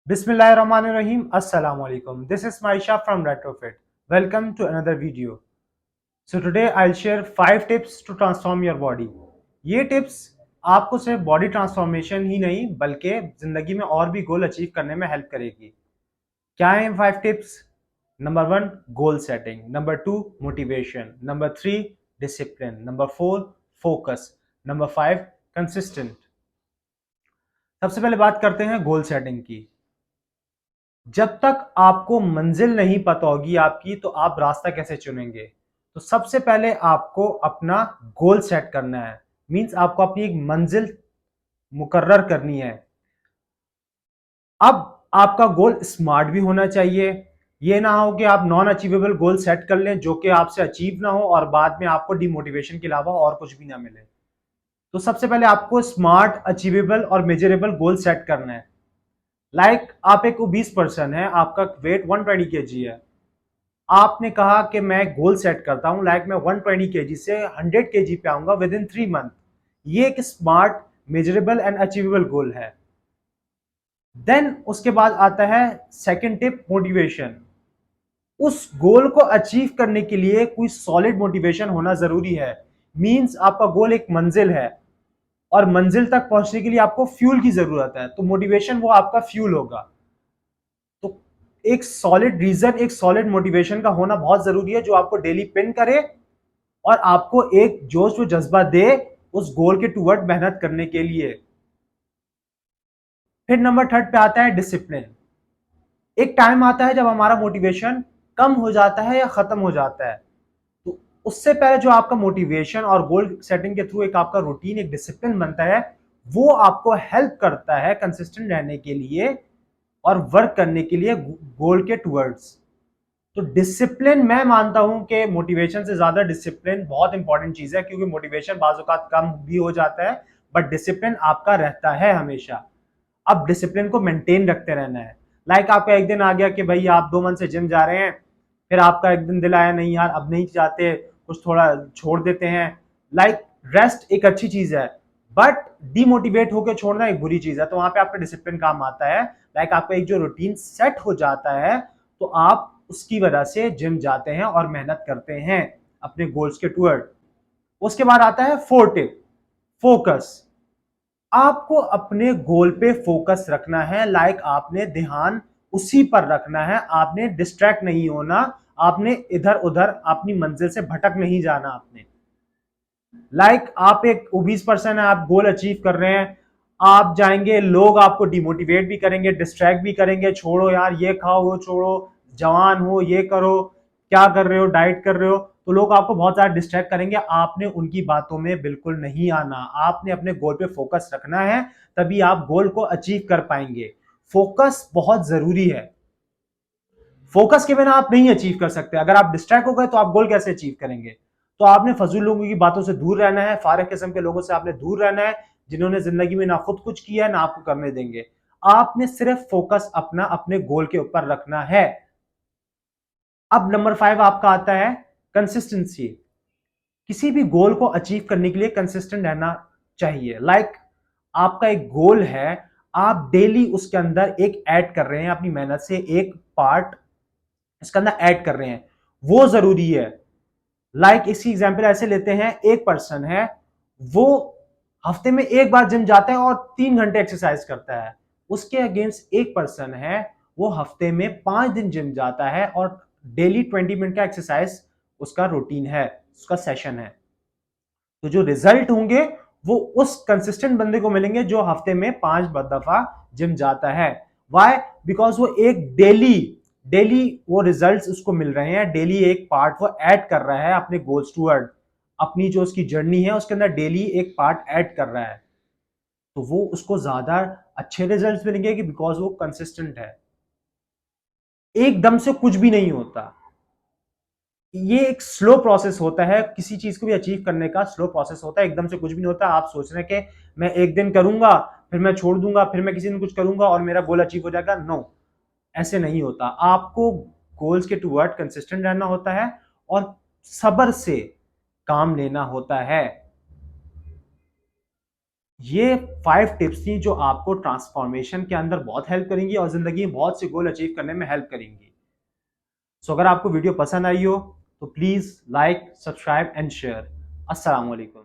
Bismillahirrahmanirrahim. Assalamu alaikum. This is Maisha from Retrofit. Welcome to another video. So today I'll share 5 tips to transform your body. ये tips आपको सिर्फ body transformation ही नहीं बल्कि जिंदगी में और भी गोल अचीव करने में हेल्प करेगी। क्या है 5 tips? Number 1 goal setting, number 2 motivation, number 3 discipline, number 4 focus, number 5 consistent. सबसे पहले बात करते हैं गोल सेटिंग की। जब तक आपको मंजिल नहीं पता होगी आपकी तो आप रास्ता कैसे चुनेंगे? तो सबसे पहले आपको अपना गोल सेट करना है। मींस आपको अपनी एक मंजिल मुकर्रर करनी है। अब आपका गोल स्मार्ट भी होना चाहिए। ये ना हो कि आप नॉन अचीवेबल गोल सेट कर लें जो कि आपसे अचीव ना हो और बाद में आपको डिमोटिवेशन के अलावा और कुछ भी ना मिले। तो सबसे पहले आपको स्मार्ट, अचीवेबल और मेजरेबल गोल सेट करना है। आप एक ओबीस पर्सन है, आपका वेट 120 केजी है। आपने कहा कि मैं गोल सेट करता हूं, मैं 120 केजी से 100 केजी पे आऊंगा विद इन 3 मंथ। ये एक स्मार्ट, मेजरेबल एंड अचीवेबल गोल है। देन उसके बाद आता है सेकंड टिप, मोटिवेशन। उस गोल को अचीव करने के लिए कोई सॉलिड मोटिवेशन होना जरूरी है। मींस आपका गोल एक मंजिल है और मंजिल तक पहुंचने के लिए आपको फ्यूल की जरूरत है, तो मोटिवेशन वो आपका फ्यूल होगा। तो एक सॉलिड रीजन, एक सॉलिड मोटिवेशन का होना बहुत जरूरी है जो आपको डेली पिन करे और आपको एक जोश व जज्बा दे उस गोल के टूवर्ड मेहनत करने के लिए। फिर नंबर थर्ड पे आता है डिसिप्लिन। एक टाइम आता है जब हमारा मोटिवेशन कम हो जाता है या खत्म हो जाता है, तो उससे पहले जो आपका मोटिवेशन और गोल सेटिंग के थ्रू एक आपका रूटीन, एक डिसिप्लिन बनता है, वो आपको हेल्प करता है कंसिस्टेंट रहने के लिए और वर्क करने के लिए गोल के टूवर्ड्स। तो डिसिप्लिन, मैं मानता हूं कि मोटिवेशन से ज्यादा डिसिप्लिन बहुत इंपॉर्टेंट चीज है, क्योंकि मोटिवेशन बाज़ औक़ात कम भी हो जाता है बट डिसिप्लिन आपका रहता है हमेशा। अब डिसिप्लिन को मेंटेन रखते रहना है। आपका एक दिन आ गया कि भाई आप 2 मंथ से जिम जा रहे हैं, फिर आपका एक दिन दिल आया नहीं यार अब नहीं जाते, कुछ थोड़ा छोड़ देते हैं। लाइक रेस्ट एक अच्छी चीज है बट डिमोटिवेट होकर छोड़ना एक बुरी चीज है, तो वहां पे आपका डिसिप्लिन काम आता है। आपका एक जो रूटीन सेट हो जाता है तो आप उसकी वजह से जिम जाते हैं और मेहनत करते हैं अपने गोल्स के टूवर्ड। उसके बाद आता है फोर्थ टिप, फोकस। आपको अपने गोल पे फोकस रखना है। आपने ध्यान उसी पर रखना है, आपने डिस्ट्रैक्ट नहीं होना, आपने इधर उधर अपनी मंजिल से भटक नहीं जाना। आपने आप एक ओबीस पर्सन है, आप गोल अचीव कर रहे हैं, आप जाएंगे, लोग आपको डिमोटिवेट भी करेंगे, डिस्ट्रैक्ट भी करेंगे, छोड़ो यार ये खाओ वो छोड़ो, जवान हो ये करो, क्या कर रहे हो, डाइट कर रहे हो, तो लोग आपको बहुत ज्यादा डिस्ट्रैक्ट करेंगे। आपने उनकी बातों में बिल्कुल नहीं आना, आपने अपने गोल पे फोकस रखना है, तभी आप गोल को अचीव कर पाएंगे। फोकस बहुत जरूरी है। फोकस के बिना आप नहीं अचीव कर सकते। अगर आप डिस्ट्रैक्ट हो गए तो आप गोल कैसे अचीव करेंगे? तो आपने फजूल लोगों की बातों से दूर रहना है, फारिग किस्म के लोगों से आपने दूर रहना है जिन्होंने जिंदगी में ना खुद कुछ किया है ना आपको करने देंगे। आपने सिर्फ फोकस अपना अपने गोल के ऊपर रखना है। अब नंबर 5 आपका आता है कंसिस्टेंसी। किसी भी गोल को अचीव करने के लिए कंसिस्टेंट रहना चाहिए। आपका एक गोल है, आप डेली उसके अंदर एक ऐड कर रहे हैं, अपनी मेहनत से एक पार्ट इसके अंदर ऐड कर रहे हैं, वो जरूरी है। इसकी एग्जांपल ऐसे लेते हैं, एक पर्सन है, वो हफ्ते में एक बार जिम जाता है और 3 घंटे एक्सरसाइज करता है। उसके अगेंस्ट एक पर्सन है, वो हफ्ते में 5 दिन जिम जाता है और डेली 20 मिनट का एक्सरसाइज उसका रूटीन है, उसका सेशन है। तो जो रिजल्ट होंगे वो उस कंसिस्टेंट बंदे को मिलेंगे जो हफ्ते में 5 दफा जिम जाता है। वाई? बिकॉज वो एक डेली डेली वो रिजल्ट्स उसको मिल रहे हैं, डेली एक पार्ट वो ऐड कर रहा है अपने गोल्स टूवर्ड। अपनी जो उसकी जर्नी है उसके अंदर डेली एक पार्ट ऐड कर रहा है, तो वो उसको ज्यादा अच्छे रिजल्ट्स मिलेंगे कि बिकॉज वो कंसिस्टेंट है। एकदम से कुछ भी नहीं होता, ये एक स्लो प्रोसेस होता है। किसी चीज को भी अचीव करने का स्लो प्रोसेस होता है, एकदम से कुछ भी नहीं होता। आप सोच रहे हैं कि मैं एक दिन करूंगा फिर मैं छोड़ दूंगा, फिर मैं किसी दिन कुछ करूंगा और मेरा गोल अचीव हो जाएगा। नो, ऐसे नहीं होता। आपको गोल्स के टूवर्ड कंसिस्टेंट रहना होता है और सब्र से काम लेना होता है। ये 5 टिप्स थी जो आपको ट्रांसफॉर्मेशन के अंदर बहुत हेल्प करेंगी और जिंदगी में बहुत से गोल अचीव करने में हेल्प करेंगी। सो अगर आपको वीडियो पसंद आई हो तो please like, subscribe and share. अस्सलाम वालेकुम।